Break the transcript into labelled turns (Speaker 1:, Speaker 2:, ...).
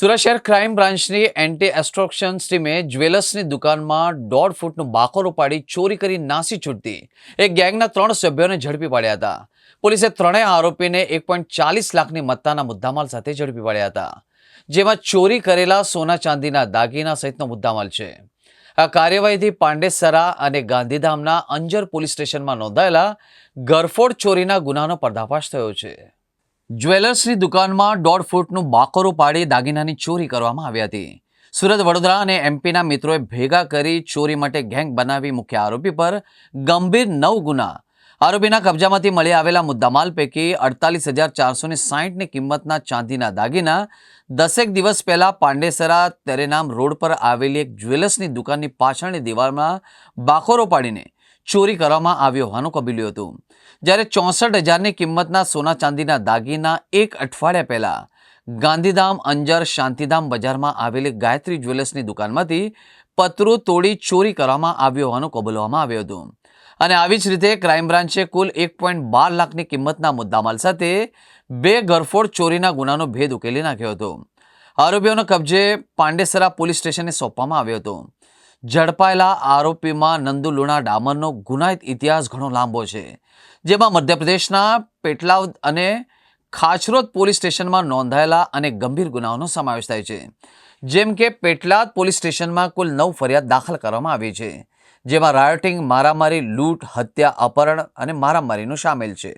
Speaker 1: સુરત શહેર ક્રાઇમ બ્રાન્ચની એન્ટી એસ્ટ્રોક્શન્સ ટીમે જ્વેલર્સની દુકાનમાં 1.5 ફૂટનું બાકોર ઉપાડી ચોરી કરી નાસી છૂટતી એક ગેંગના 3 સભ્યોને ઝડપી પાડ્યા હતા. પોલીસે ત્રણેય આરોપીને 1.40 લાખની મત્તાના મુદ્દામાલ સાથે ઝડપી પાડ્યા હતા, જેમાં ચોરી કરેલા સોના ચાંદીના દાગીના સહિતનો મુદ્દામાલ છે. આ કાર્યવાહીથી પાંડેસરા અને ગાંધીધામના અંજર પોલીસ સ્ટેશનમાં નોંધાયેલા ગરફોડ ચોરીના ગુનાનો પર્દાફાશ થયો છે. જ્વેલર્સની દુકાનમાં 1.5 ફૂટનું બાકોરું પાડી દાગીનાની ચોરી કરવામાં આવી હતી. સુરત, વડોદરા અને એમપીના મિત્રોએ ભેગા કરી ચોરી માટે ગેંગ બનાવી મુખ્ય આરોપી પર ગંભીર 9 ગુના. આરોપીના કબજામાંથી મળી આવેલા મુદ્દામાલ પૈકી 48,460ની કિંમતના ચાંદીના દાગીના 10 દિવસ પહેલા પાંડેસરા તેરેનામ રોડ પર આવેલી એક જ્વેલર્સની દુકાનની પાછળની દિવાલમાં બાકોરો પાડીને ચોરી કરવામાં આવ્યો હોવાનું કબૂલ્યું હતું. જ્યારે 64,000ની કિંમતના સોના ચાંદીના દાગીના એક અઠવાડિયા પહેલા ગાંધીધામ અંજર શાંતિધામ બજારમાં આવેલી ગાયત્રી જ્વેલર્સની દુકાનમાંથી પતરું તોડી ચોરી કરવામાં આવ્યો હોવાનું કબૂલવામાં આવ્યું હતું. અને આવી જ રીતે ક્રાઇમ બ્રાન્ચે કુલ 1.12 લાખની કિંમતના મુદ્દામાલ સાથે 2 ગરફોડ ચોરીના ગુનાનો ભેદ ઉકેલી નાખ્યો હતો. આરોપીઓનો કબજે પાંડેસરા પોલીસ સ્ટેશને સોંપવામાં આવ્યો હતો. ઝડપાયેલા આરોપીમાં નંદુલુણા ડામરનો ગુનાહિત ઇતિહાસ ઘણો લાંબો છે, જેમાં મધ્યપ્રદેશના પેટલાદ અને ખાચરોદ પોલીસ સ્ટેશનમાં નોંધાયેલા અને ગંભીર ગુનાઓનો સમાવેશ થાય છે. જેમ કે પેટલાદ પોલીસ સ્ટેશનમાં કુલ 9 ફરિયાદ દાખલ કરવામાં આવી છે, જેમાં રાયોટિંગ, મારામારી, લૂંટ, હત્યા, અપહરણ અને મારામારીનું સામેલ છે.